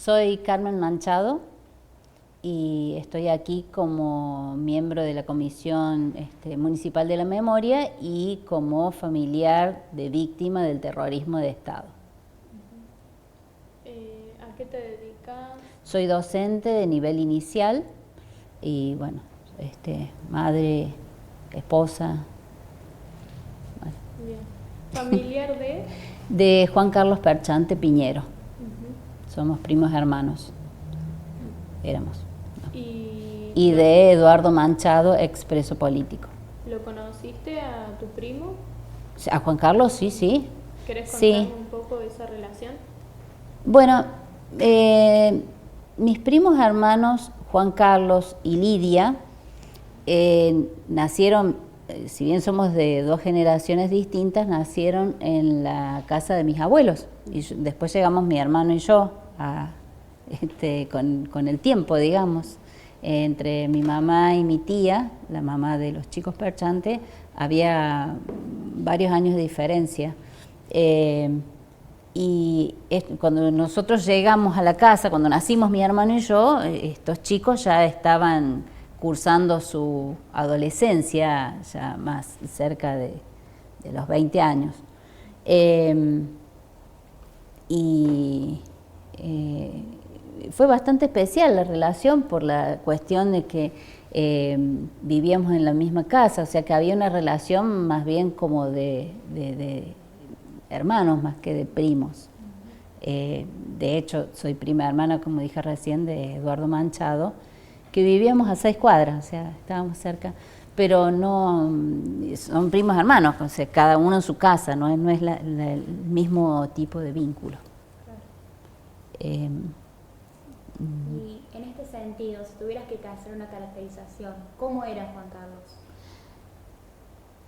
Soy Carmen Manchado y estoy aquí como miembro de la Comisión Municipal de la Memoria y como familiar de víctima del terrorismo de Estado. ¿A qué te dedicas? Soy docente de nivel inicial y bueno, madre, esposa. Bueno. Bien. ¿Familiar de? De Juan Carlos Perchante Piñero. Somos primos hermanos. Éramos. ¿No? Y de Eduardo Manchado, expreso político. ¿Lo conociste a tu primo? A Juan Carlos, sí, sí. ¿Querés contarme un poco de esa relación? Bueno, mis primos hermanos, Juan Carlos y Lidia, nacieron, si bien somos de dos generaciones distintas, nacieron en la casa de mis abuelos. Y después llegamos mi hermano y yo con el tiempo, digamos. Entre mi mamá y mi tía, la mamá de los chicos Perchante, había varios años de diferencia. Y cuando nosotros llegamos a la casa, cuando nacimos mi hermano y yo, estos chicos ya estaban cursando su adolescencia, ya más cerca de los 20 años. Fue bastante especial la relación por la cuestión de que vivíamos en la misma casa, o sea que había una relación más bien como de hermanos más que de primos. De hecho, soy prima hermana, como dije recién, de Eduardo Manchado, que vivíamos a 6 cuadras, o sea, estábamos cerca, pero no son primos hermanos, o sea, cada uno en su casa, no es el mismo tipo de vínculo. Claro. Y en este sentido, si tuvieras que hacer una caracterización, ¿cómo era Juan Carlos?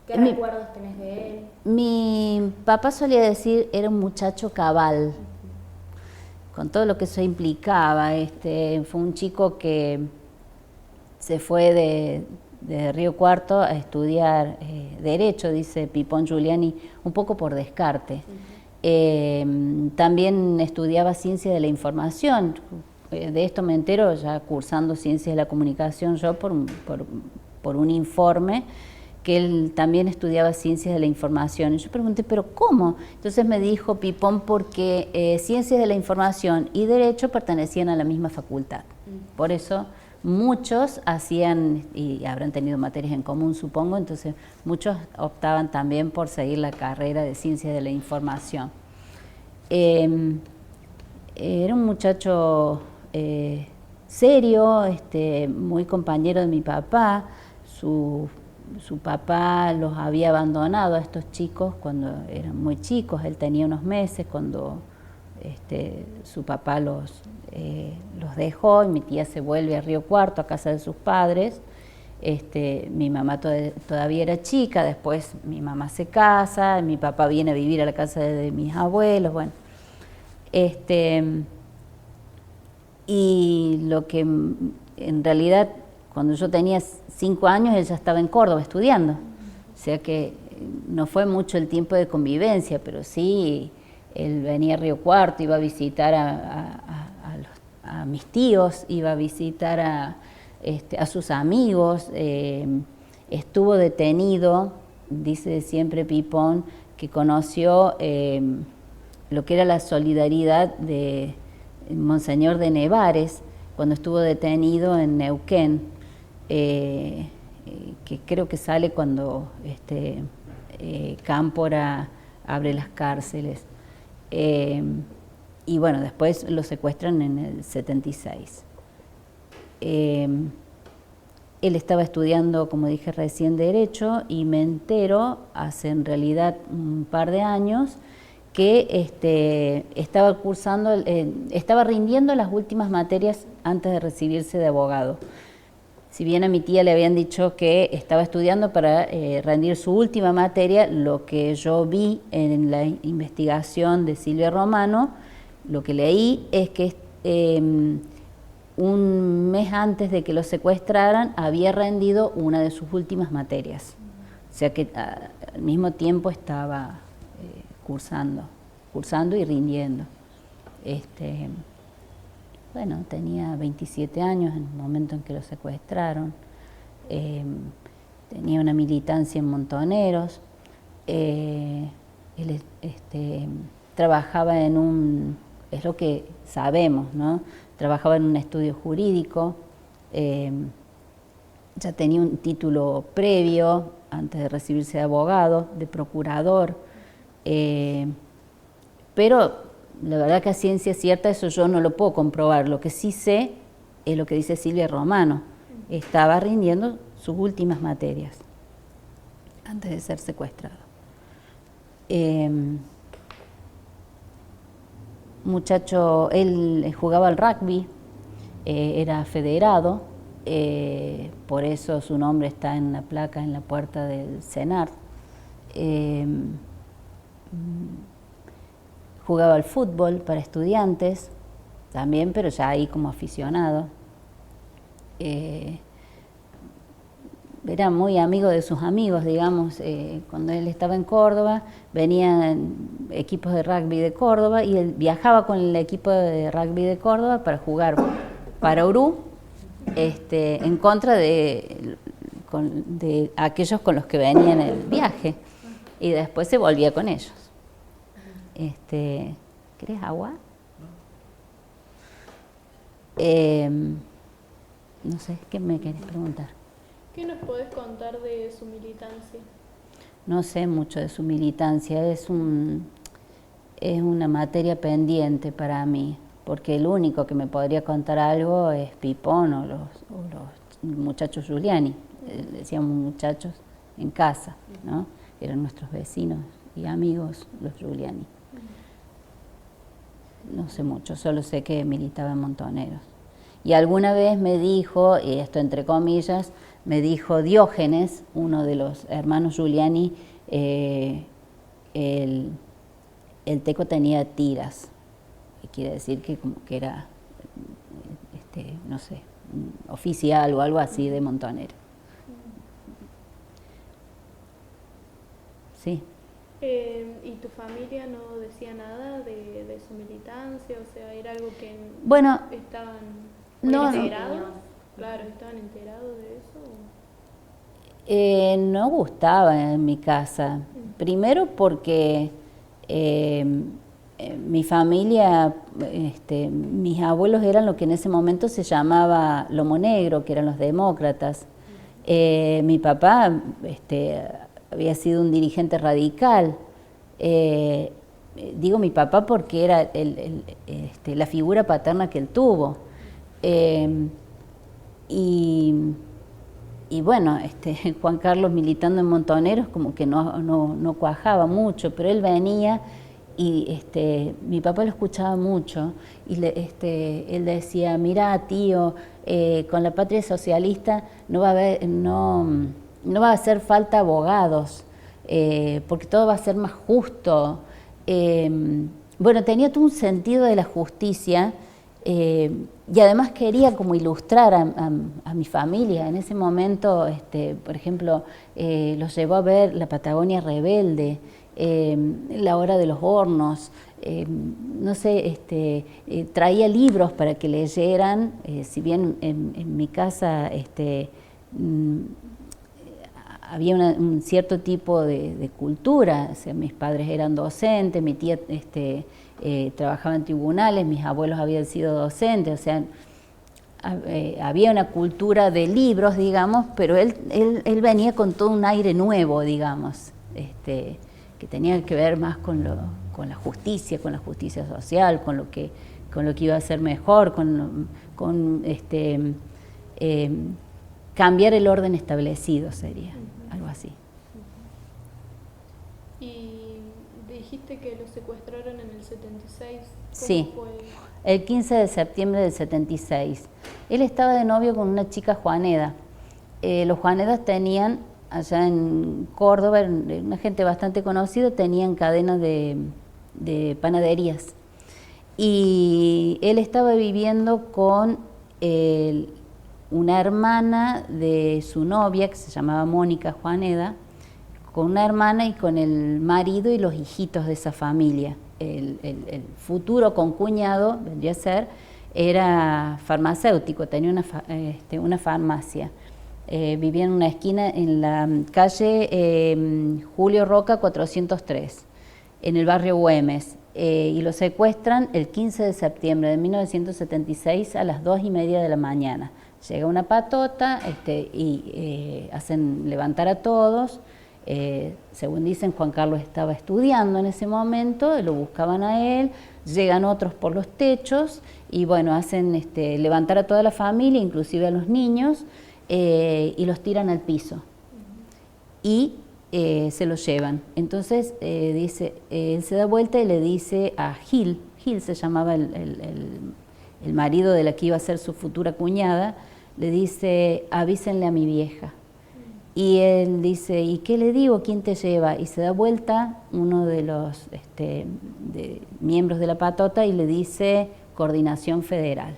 ¿Qué recuerdos tenés de él? Mi papá solía decir, era un muchacho cabal, con todo lo que eso implicaba. Fue un chico que se fue de Río Cuarto a estudiar Derecho, dice Pipón Giuliani, un poco por descarte. También estudiaba Ciencias de la Información. De esto me entero ya cursando Ciencias de la Comunicación yo por un informe que él también estudiaba Ciencias de la Información. Y yo pregunté, ¿pero cómo? Entonces me dijo Pipón, porque Ciencias de la Información y Derecho pertenecían a la misma facultad. Por eso muchos hacían, y habrán tenido materias en común, supongo, entonces muchos optaban también por seguir la carrera de Ciencias de la Información. Era un muchacho serio, muy compañero de mi papá. Su papá los había abandonado a estos chicos cuando eran muy chicos. Él tenía unos meses cuando su papá los dejó y mi tía se vuelve a Río Cuarto, a casa de sus padres. Mi mamá todavía era chica, después mi mamá se casa, mi papá viene a vivir a la casa de mis abuelos, bueno. Y lo que en realidad, cuando yo tenía 5 años, él ya estaba en Córdoba estudiando. O sea que no fue mucho el tiempo de convivencia, pero sí, él venía a Río Cuarto, iba a visitar a mis tíos, iba a visitar a sus amigos. Estuvo detenido, dice siempre Pipón, que conoció lo que era la solidaridad de Monseñor de Nevares, cuando estuvo detenido en Neuquén, que creo que sale cuando Cámpora abre las cárceles. Y bueno, después lo secuestran en el 76. Él estaba estudiando, como dije recién, Derecho, y me entero hace en realidad un par de años que estaba cursando, estaba rindiendo las últimas materias antes de recibirse de abogado. Si bien a mi tía le habían dicho que estaba estudiando para rendir su última materia, lo que yo vi en la investigación de Silvia Romano, lo que leí es que un mes antes de que lo secuestraran había rendido una de sus últimas materias. O sea que al mismo tiempo estaba cursando y rindiendo. bueno, tenía 27 años en el momento en que lo secuestraron. Tenía una militancia en Montoneros. Él trabajaba en un, es lo que sabemos, ¿no? Trabajaba en un estudio jurídico, ya tenía un título previo antes de recibirse de abogado, de procurador, pero la verdad que a ciencia cierta eso yo no lo puedo comprobar. Lo que sí sé es lo que dice Silvia Romano. Estaba rindiendo sus últimas materias antes de ser secuestrado. Muchacho, él jugaba al rugby, era federado, por eso su nombre está en la placa en la puerta del CENAR. Jugaba al fútbol para estudiantes también, pero ya ahí como aficionado. Era muy amigo de sus amigos, digamos. Cuando él estaba en Córdoba, venían equipos de rugby de Córdoba y él viajaba con el equipo de rugby de Córdoba para jugar para Orú, en contra de aquellos con los que venía en el viaje, y después se volvía con ellos. ¿Querés agua? No sé, ¿qué me querés preguntar? ¿Qué nos podés contar de su militancia? No sé mucho de su militancia, es una materia pendiente para mí, porque el único que me podría contar algo es Pipón o los muchachos Giuliani. Decíamos muchachos en casa, ¿no? Eran nuestros vecinos y amigos los Giuliani. No sé mucho, solo sé que militaba en Montoneros. Y alguna vez me dijo, y esto entre comillas, me dijo Diógenes, uno de los hermanos Giuliani, el teco tenía tiras, que quiere decir que como que era, no sé, oficial o algo así de Montonero. Sí. ¿Y tu familia no decía nada de su militancia? O sea, ¿era algo que bueno, estaban no, enterados? Claro, ¿estaban enterados de eso? No gustaba en mi casa. Primero porque mi familia, mis abuelos eran lo que en ese momento se llamaba lomo negro, que eran los demócratas. Mi papá había sido un dirigente radical. Digo mi papá porque era la figura paterna que él tuvo. Y bueno, Juan Carlos militando en Montoneros como que no cuajaba mucho, pero él venía y mi papá lo escuchaba mucho y él decía, mirá tío, con la patria socialista no va a hacer falta abogados, porque todo va a ser más justo. Bueno, tenía todo un sentido de la justicia. Y además quería como ilustrar a mi familia. En ese momento, por ejemplo, los llevó a ver La Patagonia Rebelde, La Hora de los Hornos, no sé, traía libros para que leyeran, si bien en mi casa había un cierto tipo de cultura. O sea, mis padres eran docentes, mi tía trabajaba en tribunales, mis abuelos habían sido docentes, o sea, había una cultura de libros, digamos, pero él venía con todo un aire nuevo, digamos, que tenía que ver más con la justicia social, con lo que iba a ser mejor, con cambiar el orden establecido sería, algo así. Y dijiste que lo secuestraron en el 76. ¿Cómo Sí, fue? el 15 de septiembre del 76. Él estaba de novio con una chica Juaneda. Los Juanedas tenían, allá en Córdoba, una gente bastante conocida, tenían cadenas de panaderías. Y él estaba viviendo con una hermana de su novia, que se llamaba Mónica Juaneda, con una hermana y con el marido y los hijitos de esa familia. El futuro concuñado vendría a ser era farmacéutico, tenía una farmacia. Vivía en una esquina en la calle Julio Roca 403, en el barrio Güemes, y lo secuestran el 15 de septiembre de 1976 a las 2:30 de la mañana. Llega una patota y hacen levantar a todos. Según dicen, Juan Carlos estaba estudiando en ese momento, lo buscaban a él, llegan otros por los techos y bueno, hacen levantar a toda la familia, inclusive a los niños, y los tiran al piso y se los llevan. Entonces dice, él se da vuelta y le dice a Gil se llamaba el marido de la que iba a ser su futura cuñada, le dice, avísenle a mi vieja. Y él dice, ¿y qué le digo? ¿Quién te lleva? Y se da vuelta uno de los miembros de la patota y le dice, Coordinación Federal.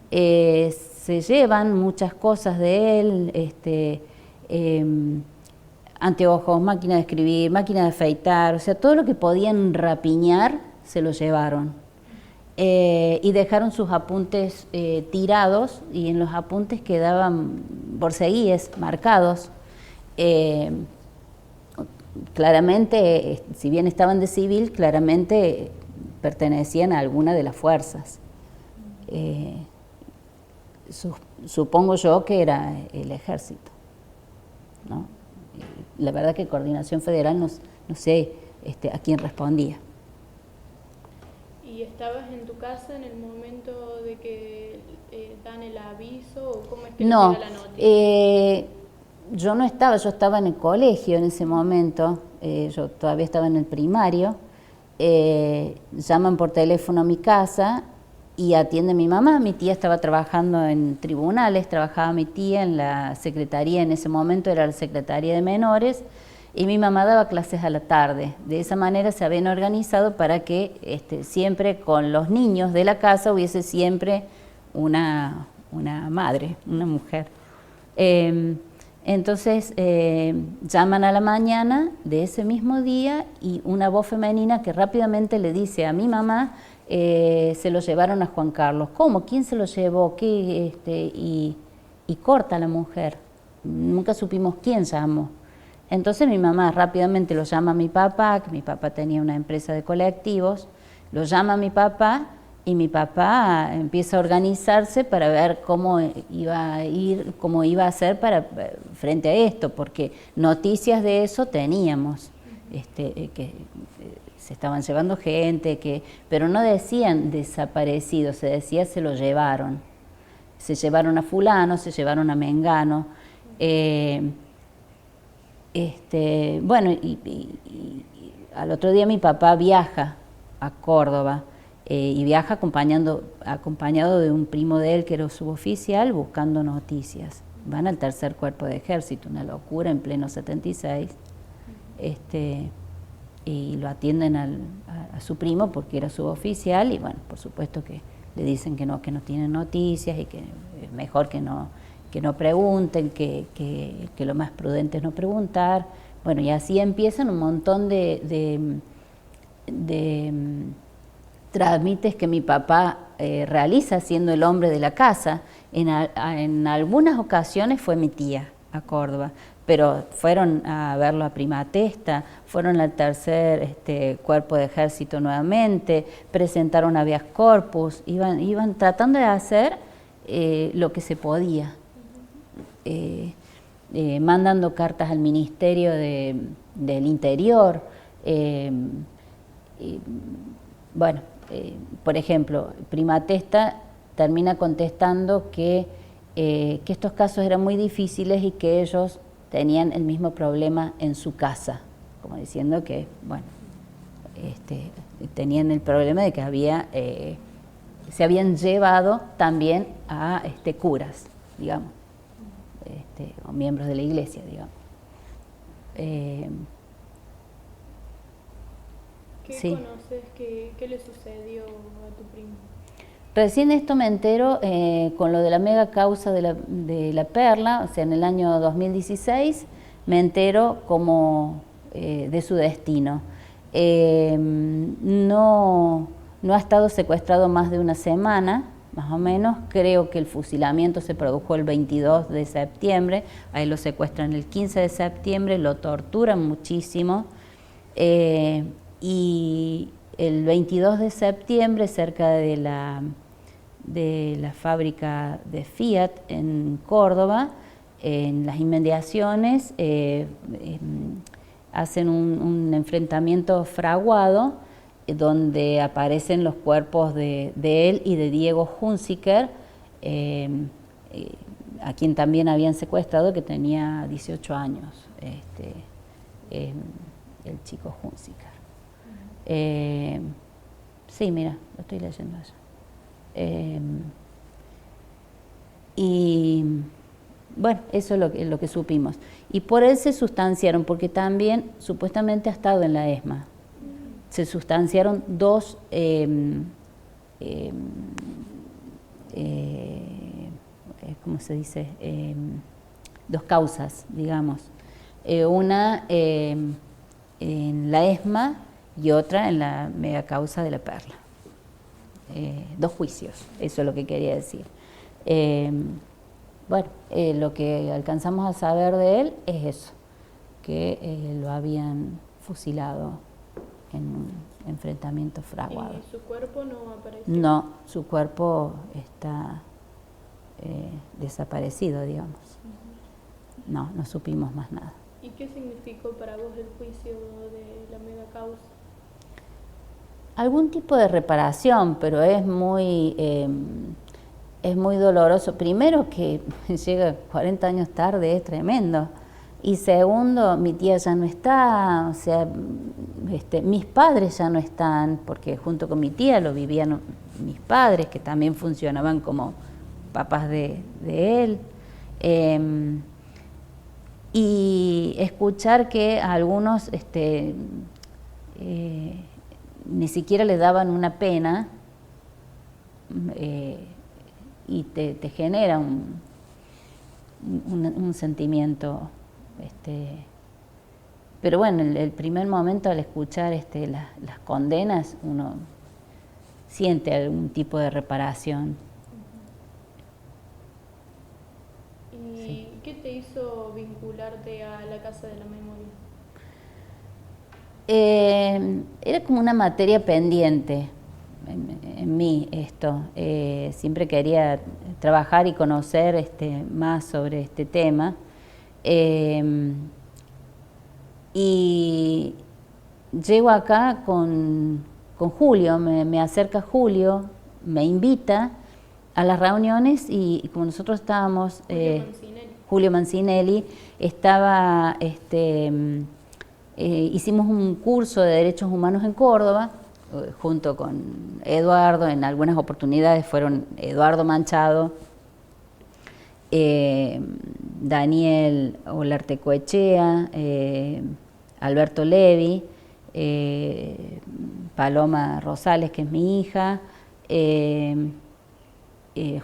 Se llevan muchas cosas de él, anteojos, máquina de escribir, máquina de afeitar, o sea, todo lo que podían rapiñar se lo llevaron. Y dejaron sus apuntes tirados, y en los apuntes quedaban borceguíes marcados. Claramente, si bien estaban de civil, claramente pertenecían a alguna de las fuerzas. Supongo yo que era el ejército, ¿no? La verdad que Coordinación Federal no sé a quién respondía. ¿Y estabas en tu casa en el momento de que dan el aviso o cómo es que no, llega la noticia? Yo no estaba, yo estaba en el colegio en ese momento, yo todavía estaba en el primario, llaman por teléfono a mi casa y atiende mi mamá. Mi tía estaba trabajando en tribunales, trabajaba mi tía en la secretaría, en ese momento era la Secretaría de Menores, y mi mamá daba clases a la tarde. De esa manera se habían organizado para que siempre con los niños de la casa hubiese siempre una madre, una mujer. Entonces llaman a la mañana de ese mismo día y una voz femenina que rápidamente le dice a mi mamá, se lo llevaron a Juan Carlos. ¿Cómo? ¿Quién se lo llevó? ¿Qué? Y corta a la mujer. Nunca supimos quién llamó. Entonces mi mamá rápidamente lo llama a mi papá, que mi papá tenía una empresa de colectivos, lo llama a mi papá y mi papá empieza a organizarse para ver cómo iba a hacer frente a esto, porque noticias de eso teníamos, que se estaban llevando gente, pero no decían desaparecido, se decía se lo llevaron. Se llevaron a fulano, se llevaron a mengano. Bueno, y al otro día mi papá viaja a Córdoba y viaja acompañado de un primo de él que era suboficial buscando noticias. Van al tercer cuerpo de ejército, una locura en pleno 76, y lo atienden a su primo porque era suboficial y bueno, por supuesto que le dicen que no tienen noticias y que es mejor que no pregunten, que lo más prudente es no preguntar. Bueno, y así empiezan un montón de trámites que mi papá realiza siendo el hombre de la casa. En algunas ocasiones fue mi tía a Córdoba, pero fueron a verlo a Prima Testa, fueron al tercer cuerpo de ejército nuevamente, presentaron habeas corpus, iban tratando de hacer lo que se podía. Mandando cartas al Ministerio del Interior. Bueno, por ejemplo, Prima Testa termina contestando que estos casos eran muy difíciles y que ellos tenían el mismo problema en su casa, como diciendo que, bueno, tenían el problema de que se habían llevado también a curas, digamos. O miembros de la iglesia, digamos. ¿Qué sí. conoces? ¿Qué le sucedió a tu primo? Recién esto me entero con lo de la mega causa de la Perla, o sea, en el año 2016, me entero como de su destino. No ha estado secuestrado más de una semana. más o menos. Creo que el fusilamiento se produjo el 22 de septiembre, ahí lo secuestran el 15 de septiembre, lo torturan muchísimo, y el 22 de septiembre, cerca de la fábrica de Fiat en Córdoba, en las inmediaciones, hacen un enfrentamiento fraguado, donde aparecen los cuerpos de él y de Diego Hunziker, a quien también habían secuestrado, que tenía 18 años, el chico Hunziker. Sí, mira, lo estoy leyendo allá. Y bueno, eso es lo que supimos. Y por él se sustanciaron, porque también supuestamente ha estado en la ESMA. Se sustanciaron dos ¿cómo se dice? Dos causas, digamos. Una en la ESMA y otra en la mega causa de la Perla. Dos juicios, eso es lo que quería decir. Bueno, lo que alcanzamos a saber de él es eso, que lo habían fusilado en un enfrentamiento fraguado. ¿Y su cuerpo no apareció? No, su cuerpo está desaparecido, digamos. No supimos más nada. ¿Y qué significó para vos el juicio de la mega causa? Algún tipo de reparación, pero es muy doloroso. Primero, que llega 40 años tarde, es tremendo. Y segundo, mi tía ya no está, o sea, mis padres ya no están, porque junto con mi tía lo vivían mis padres, que también funcionaban como papás de él. Y escuchar que a algunos ni siquiera les daban una pena, y te genera un sentimiento. Pero bueno, el primer momento, al escuchar las condenas, uno siente algún tipo de reparación. ¿Y Sí. qué te hizo vincularte a la Casa de la Memoria? Era como una materia pendiente en mí esto. Siempre quería trabajar y conocer más sobre este tema. Y llego acá con Julio, me acerca Julio, me invita a las reuniones, y como nosotros estábamos, Julio Mancinelli, estaba, hicimos un curso de Derechos Humanos en Córdoba, junto con Eduardo. En algunas oportunidades fueron Eduardo Manchado, Daniel Olartecoechea, Alberto Levi, Paloma Rosales, que es mi hija,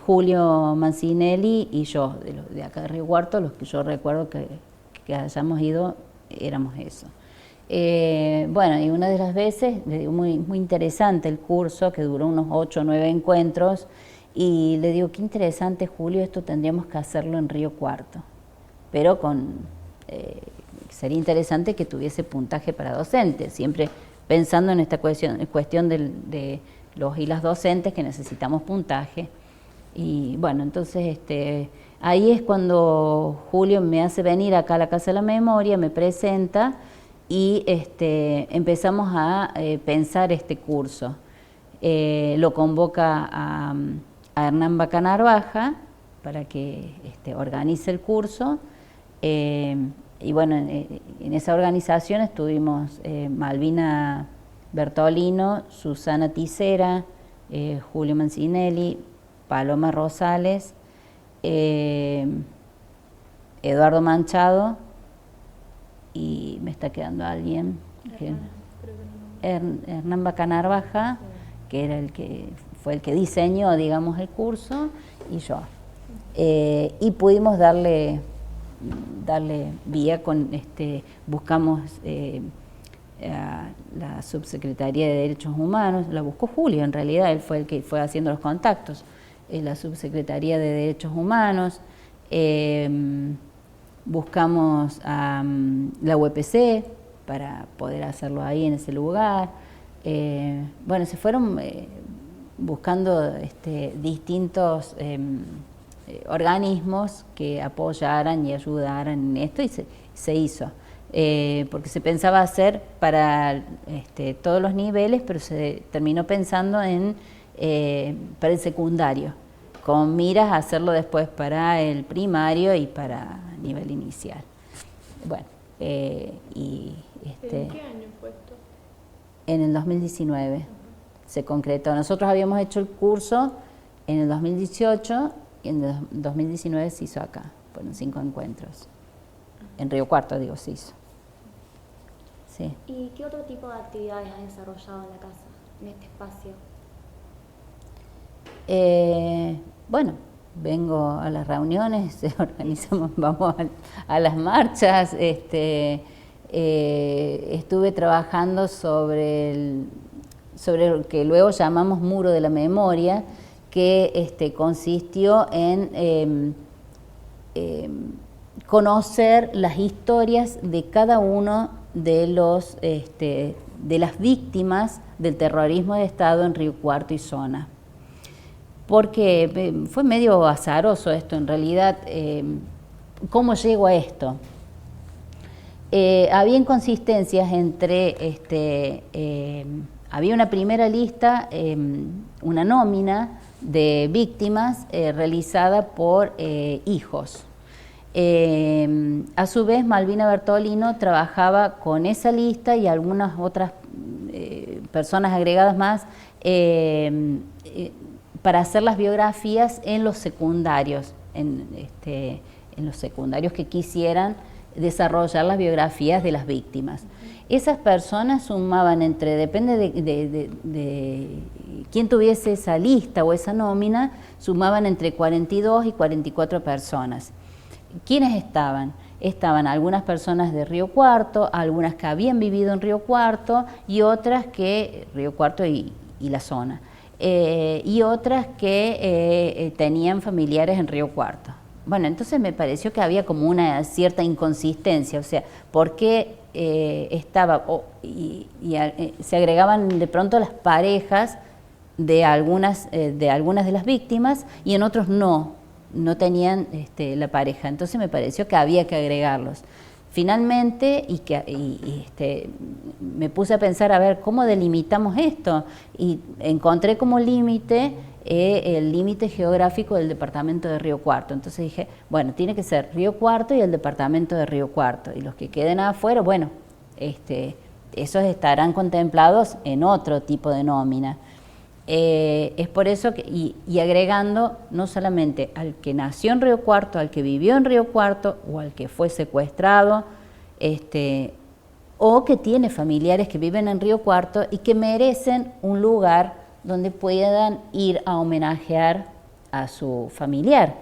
Julio Mancinelli y yo, de acá de Río Cuarto. Los que yo recuerdo que hayamos ido, éramos eso. Bueno, y una de las veces, muy interesante el curso, que duró unos 8 o 9 encuentros, y le digo, qué interesante, Julio, esto tendríamos que hacerlo en Río Cuarto, pero sería interesante que tuviese puntaje para docentes, siempre pensando en esta cuestión de los y las docentes, que necesitamos puntaje. Y bueno, entonces ahí es cuando Julio me hace venir acá a la Casa de la Memoria, me presenta, y empezamos a pensar este curso. Lo convoca a Hernán Bacanarvaja para que organice el curso, y bueno, en esa organización estuvimos Malvina Bertolino, Susana Tisera, Julio Mancinelli, Paloma Rosales, Eduardo Manchado, y me está quedando alguien, Hernán Bacanarvaja, que era fue el que diseñó, digamos, el curso, y yo. Y pudimos darle vía buscamos a la Subsecretaría de Derechos Humanos, la buscó Julio, en realidad él fue el que fue haciendo los contactos. la Subsecretaría de Derechos Humanos, buscamos a la UPC para poder hacerlo ahí en ese lugar. Bueno, se fueron buscando distintos organismos que apoyaran y ayudaran en esto, y se hizo. Porque se pensaba hacer para todos los niveles, pero se terminó pensando para el secundario, con miras a hacerlo después para el primario y para nivel inicial. Bueno, ¿En qué año fue esto? En el 2019 se concretó. Nosotros habíamos hecho el curso en el 2018 y en el 2019 se hizo acá. Fueron 5 encuentros. En Río Cuarto, digo, se hizo. Sí. ¿Y qué otro tipo de actividades has desarrollado en la casa, en este espacio? Bueno, vengo a las reuniones, organizamos, vamos a las marchas. Estuve trabajando sobre lo que luego llamamos Muro de la Memoria, que consistió en conocer las historias de cada uno de las víctimas del terrorismo de Estado en Río Cuarto y zona. Porque fue medio azaroso esto, en realidad. ¿Cómo llego a esto? Había inconsistencias entre, había una primera lista, una nómina de víctimas realizada por hijos. A su vez, Malvina Bertolino trabajaba con esa lista y algunas otras personas agregadas más para hacer las biografías en los secundarios, en los secundarios que quisieran desarrollar las biografías de las víctimas. Esas personas sumaban depende de quién tuviese esa lista o esa nómina, sumaban entre 42 y 44 personas. ¿Quiénes estaban? Estaban algunas personas de Río Cuarto, algunas que habían vivido en Río Cuarto y otras que, Río Cuarto y la zona, y otras que tenían familiares en Río Cuarto. Bueno, entonces me pareció que había como una cierta inconsistencia, o sea, ¿por qué se agregaban de pronto las parejas de algunas de las víctimas y en otros no tenían la pareja? Entonces me pareció que había que agregarlos. Finalmente, me puse a pensar, a ver, ¿cómo delimitamos esto? Y encontré como límite el límite geográfico del departamento de Río Cuarto. Entonces dije, bueno, tiene que ser Río Cuarto y el departamento de Río Cuarto. Y los que queden afuera, bueno, esos estarán contemplados en otro tipo de nómina. Es por eso que, y agregando no solamente al que nació en Río Cuarto, al que vivió en Río Cuarto o al que fue secuestrado, o que tiene familiares que viven en Río Cuarto y que merecen un lugar donde puedan ir a homenajear a su familiar,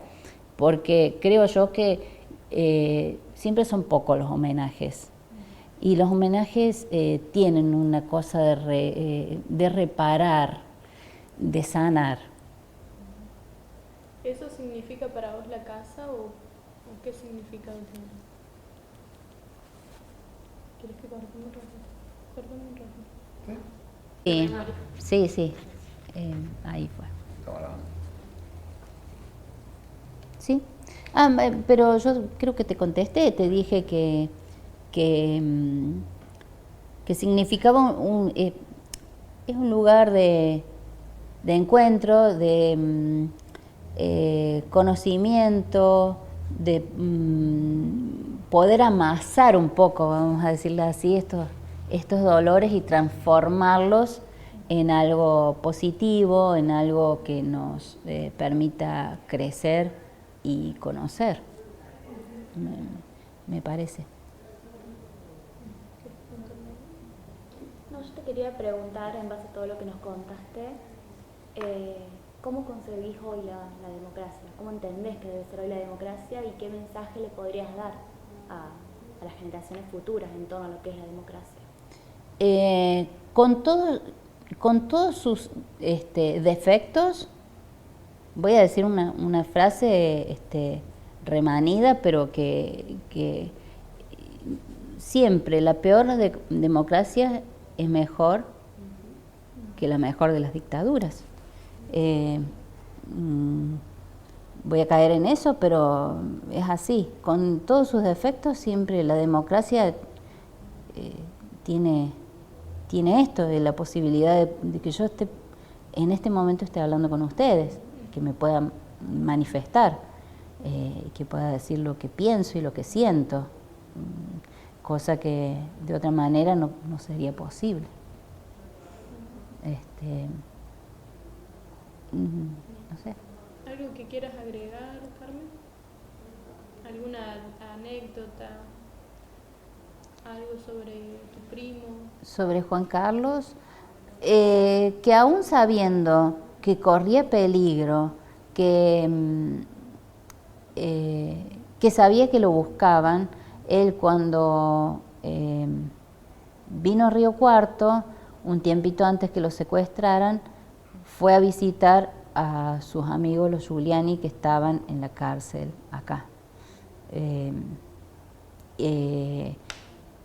porque creo yo que siempre son pocos los homenajes, y los homenajes tienen una cosa de reparar, de sanar. ¿Eso significa para vos la casa o qué significa el tema? ¿Quieres que cortemos un ratito? Sí. Ahí fue. Sí. Pero yo creo que te contesté, te dije que significaba es un lugar de encuentro, de conocimiento, de poder amasar un poco, vamos a decirlo así, estos dolores y transformarlos en algo positivo, en algo que nos permita crecer y conocer, me parece. No, yo te quería preguntar, en base a todo lo que nos contaste, ¿cómo concebís hoy la democracia? ¿Cómo entendés que debe ser hoy la democracia y qué mensaje le podrías dar a las generaciones futuras en torno a lo que es la democracia? Con todos sus defectos, voy a decir una frase remanida, pero que siempre la peor democracia es mejor que la mejor de las dictaduras. Voy a caer en eso, pero es así. Con todos sus defectos, siempre la democracia tiene esto, de la posibilidad de que yo en este momento esté hablando con ustedes, que me pueda manifestar, que pueda decir lo que pienso y lo que siento, cosa que de otra manera no sería posible. No sé. ¿Algo que quieras agregar, Carmen? ¿Alguna anécdota? ¿Algo sobre tu primo? Sobre Juan Carlos, que aún sabiendo que corría peligro, que sabía que lo buscaban, él cuando vino a Río Cuarto, un tiempito antes que lo secuestraran, fue a visitar a sus amigos los Giuliani que estaban en la cárcel acá.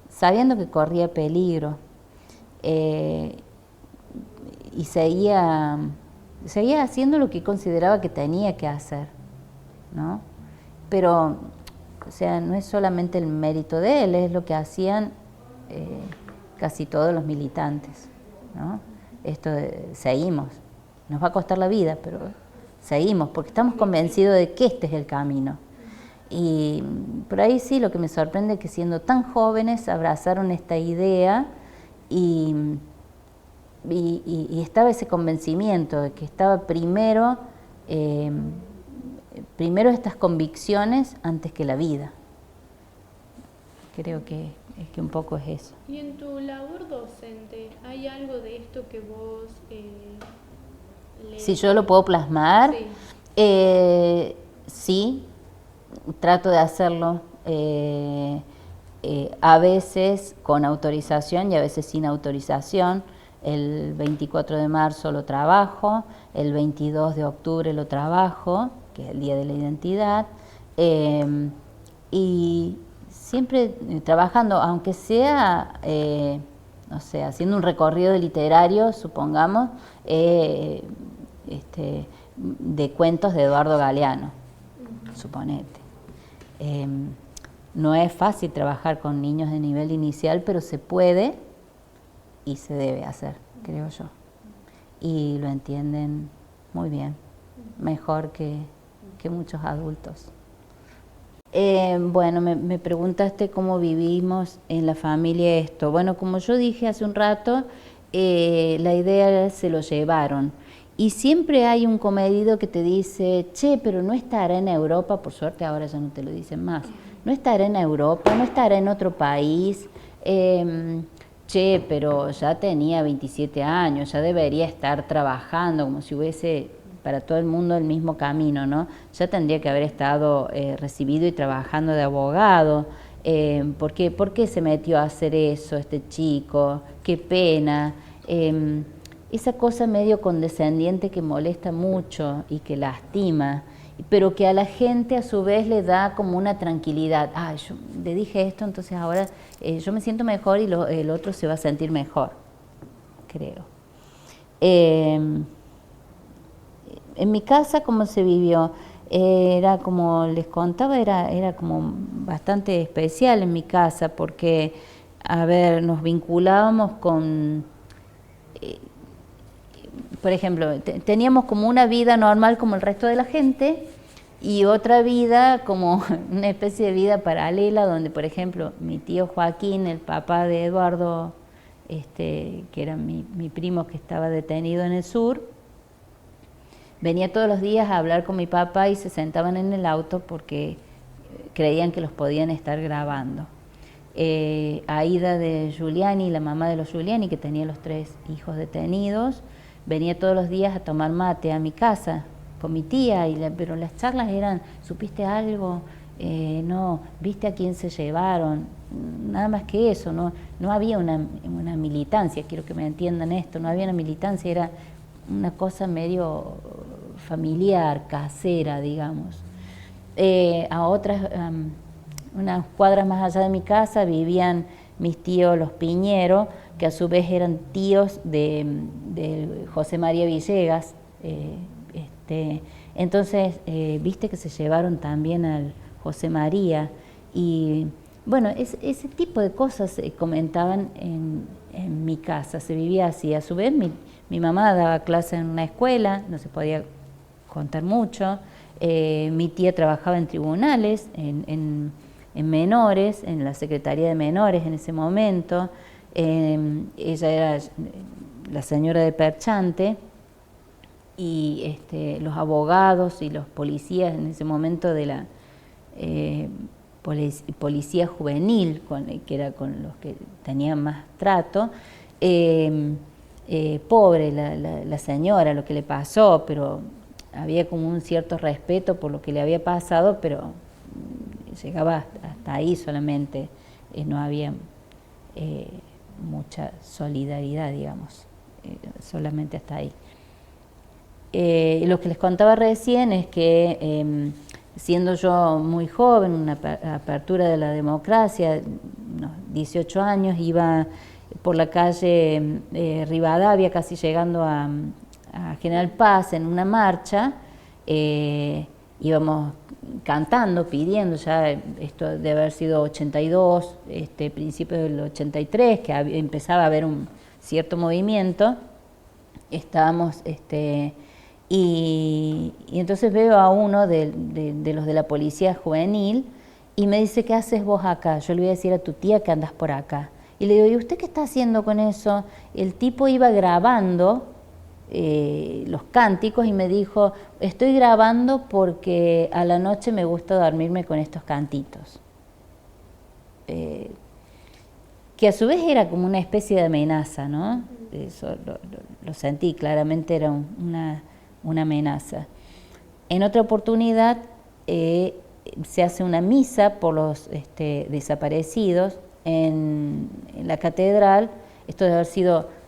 Sabiendo que corría peligro, y seguía haciendo lo que consideraba que tenía que hacer, ¿no? Pero, o sea, no es solamente el mérito de él, es lo que hacían casi todos los militantes, ¿no? Seguimos, nos va a costar la vida, pero seguimos, porque estamos convencidos de que este es el camino. Y por ahí sí, lo que me sorprende es que siendo tan jóvenes abrazaron esta idea y estaba ese convencimiento de que estaba primero estas convicciones antes que la vida. Creo que un poco es eso. Y en tu labor docente, ¿hay algo de esto que vos si yo lo puedo plasmar, sí, sí, trato de hacerlo, a veces con autorización y a veces sin autorización. El 24 de marzo lo trabajo, el 22 de octubre lo trabajo, que es el Día de la Identidad, y siempre trabajando, aunque sea, no sé, haciendo un recorrido literario, supongamos, de cuentos de Eduardo Galeano, suponete. No es fácil trabajar con niños de nivel inicial, pero se puede y se debe hacer, creo yo. Y lo entienden muy bien, mejor que muchos adultos. Bueno, me preguntaste cómo vivimos en la familia esto. Bueno, como yo dije hace un rato, la idea se lo llevaron. Y siempre hay un comedido que te dice, che, pero no estará en Europa, por suerte ahora ya no te lo dicen más, no estará en Europa, no estará en otro país, che, pero ya tenía 27 años, ya debería estar trabajando, como si hubiese para todo el mundo el mismo camino, ¿no? Ya tendría que haber estado recibido y trabajando de abogado. ¿Por qué se metió a hacer eso este chico? Qué pena. Esa cosa medio condescendiente que molesta mucho y que lastima, pero que a la gente a su vez le da como una tranquilidad. Ah, yo le dije esto, entonces ahora yo me siento mejor y el otro se va a sentir mejor, creo. En mi casa, ¿cómo se vivió? Era como les contaba, era como bastante especial en mi casa porque, a ver, nos vinculábamos con... por ejemplo, teníamos como una vida normal como el resto de la gente y otra vida como una especie de vida paralela donde, por ejemplo, mi tío Joaquín, el papá de Eduardo, que era mi primo que estaba detenido en el sur, venía todos los días a hablar con mi papá y se sentaban en el auto porque creían que los podían estar grabando. Aida de Giuliani, la mamá de los Giuliani, que tenía los 3 hijos detenidos, venía todos los días a tomar mate a mi casa con mi tía, pero las charlas eran, ¿supiste algo? No, ¿viste a quién se llevaron? Nada más que eso, no había una militancia, quiero que me entiendan esto, no había una militancia, era una cosa medio familiar, casera, digamos. A otras, unas cuadras más allá de mi casa, vivían mis tíos los Piñero, que a su vez eran tíos de José María Villegas. Entonces, viste que se llevaron también al José María. Y bueno, ese tipo de cosas se comentaban en mi casa, se vivía así. A su vez, mi mamá daba clase en una escuela, no se podía contar mucho. Mi tía trabajaba en tribunales, en menores, en la Secretaría de Menores en ese momento. Ella era la señora de Perchante, y los abogados y los policías en ese momento de la policía juvenil, que era con los que tenían más trato. Pobre la señora, lo que le pasó, pero había como un cierto respeto por lo que le había pasado, pero llegaba hasta ahí solamente, no había mucha solidaridad, digamos, solamente hasta ahí. Lo que les contaba recién es que siendo yo muy joven, una apertura de la democracia, unos 18 años, iba por la calle Rivadavia, casi llegando a General Paz, en una marcha. Íbamos cantando, pidiendo, ya esto de haber sido 82, principio del 83, que empezaba a haber un cierto movimiento. Estábamos, y entonces veo a uno de los de la policía juvenil y me dice, ¿qué haces vos acá? Yo le voy a decir a tu tía que andas por acá. Y le digo, ¿y usted qué está haciendo con eso? El tipo iba grabando los cánticos y me dijo, estoy grabando porque a la noche me gusta dormirme con estos cantitos. Que a su vez era como una especie de amenaza, ¿no? Eso lo sentí, claramente era una amenaza. En otra oportunidad se hace una misa por los desaparecidos en la catedral. Esto debe haber sido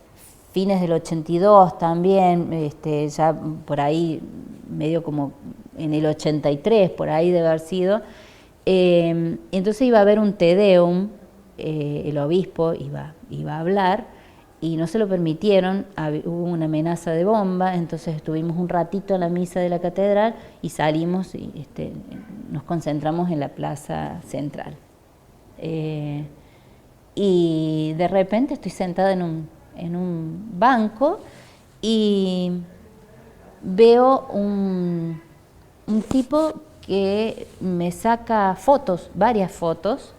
fines del 82 también, ya por ahí, medio como en el 83, por ahí debe haber sido. Entonces iba a haber un Te Deum, el obispo iba a hablar, y no se lo permitieron, hubo una amenaza de bomba, entonces estuvimos un ratito en la misa de la catedral y salimos y nos concentramos en la plaza central. Y de repente estoy sentada en un banco y veo un tipo que me saca fotos, varias fotos,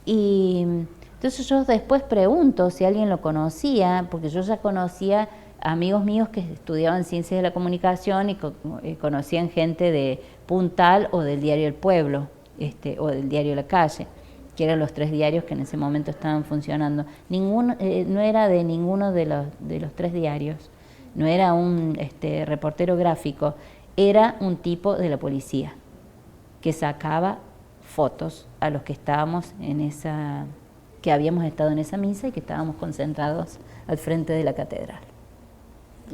y entonces yo después pregunto si alguien lo conocía, porque yo ya conocía amigos míos que estudiaban ciencias de la comunicación y conocían gente de Puntal o del diario El Pueblo, o del diario La Calle, que eran los 3 diarios que en ese momento estaban funcionando. No era de ninguno de los 3 diarios, no era un reportero gráfico, era un tipo de la policía que sacaba fotos a los que estábamos que habíamos estado en esa misa y que estábamos concentrados al frente de la catedral.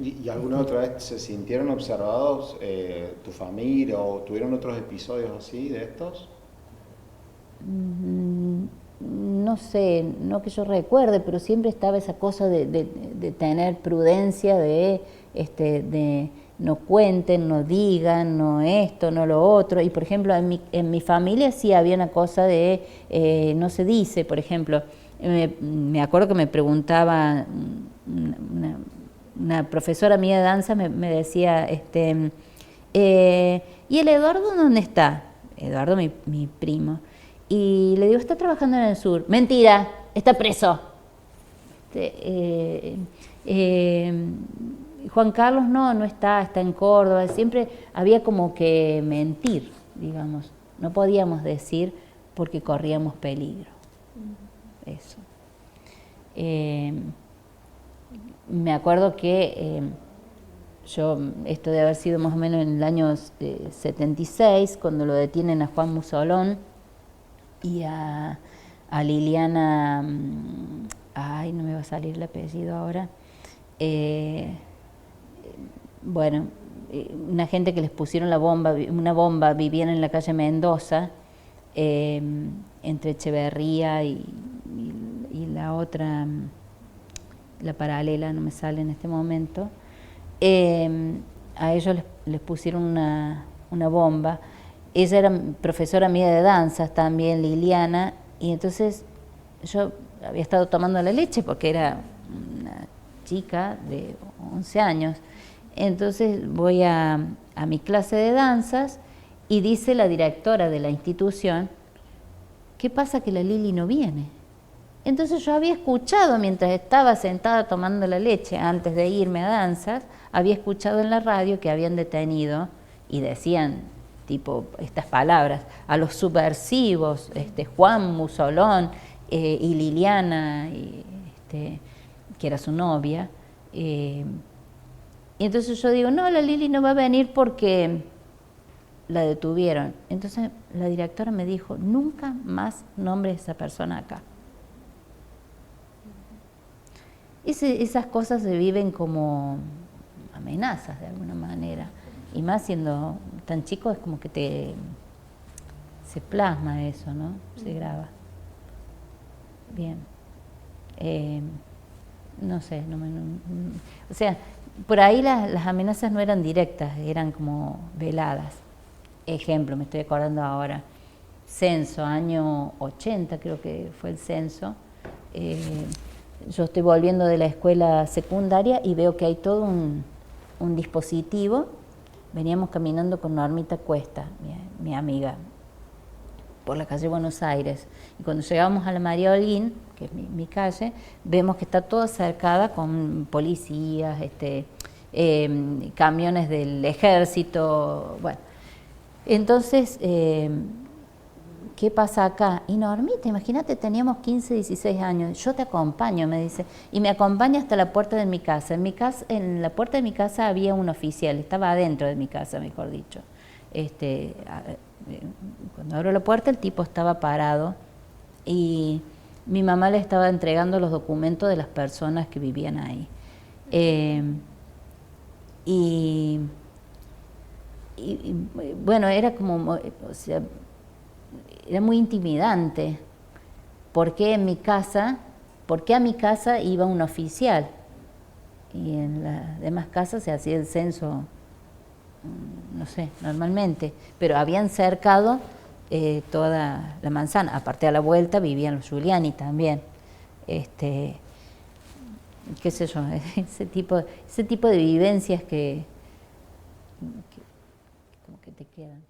¿Y alguna otra vez se sintieron observados tu familia o tuvieron otros episodios así de estos? No sé, no que yo recuerde, pero siempre estaba esa cosa de tener prudencia, de no cuenten, no digan, no esto, no lo otro. Y por ejemplo, en mi familia sí había una cosa de no se dice, por ejemplo, me acuerdo que me preguntaba una profesora mía de danza, me decía, ¿y el Eduardo dónde está? Eduardo, mi primo. Y le digo, está trabajando en el sur. Mentira, está preso. Juan Carlos no está en Córdoba. Siempre había como que mentir, digamos. No podíamos decir porque corríamos peligro. Eso. Me acuerdo que esto debe haber sido más o menos en el año 76, cuando lo detienen a Juan Musolón y a Liliana, no me va a salir el apellido ahora, bueno, una gente que les pusieron una bomba, vivían en la calle Mendoza, entre Echeverría y la otra, la paralela, no me sale en este momento. A ellos les pusieron una bomba. Ella era profesora mía de danzas también, Liliana, y entonces yo había estado tomando la leche porque era una chica de 11 años. Entonces voy a mi clase de danzas y dice la directora de la institución, ¿qué pasa que la Lili no viene? Entonces yo había escuchado mientras estaba sentada tomando la leche antes de irme a danzas, había escuchado en la radio que habían detenido y decían tipo estas palabras, a los subversivos, Juan Musolón y Liliana, que era su novia. Y entonces yo digo, no, la Lili no va a venir porque la detuvieron. Entonces la directora me dijo, nunca más nombres a esa persona acá. Esas cosas se viven como amenazas de alguna manera. Y más siendo tan chico es como que se plasma eso, ¿no? Se graba. Bien. No sé, o sea, por ahí las amenazas no eran directas, eran como veladas. Ejemplo, me estoy acordando ahora, censo, año 80 creo que fue el censo. Yo estoy volviendo de la escuela secundaria y veo que hay todo un dispositivo. Veníamos caminando con Normita Cuesta, mi amiga, por la calle Buenos Aires. Y cuando llegamos a la María Holguín, que es mi calle, vemos que está toda cercada con policías, camiones del ejército. Bueno, entonces, ¿qué pasa acá? Y Normita, imagínate, teníamos 15, 16 años, yo te acompaño, me dice, y me acompaña hasta la puerta de mi casa. En la puerta de mi casa había un oficial, estaba adentro de mi casa, mejor dicho. Cuando abro la puerta, el tipo estaba parado y mi mamá le estaba entregando los documentos de las personas que vivían ahí. Y bueno, era como, o sea, era muy intimidante. ¿Por qué a mi casa iba un oficial? Y en las demás casas se hacía el censo, no sé, normalmente, pero habían cercado toda la manzana. Aparte, a la vuelta vivían los Giuliani también. Qué sé yo, ese tipo de vivencias que como que te quedan.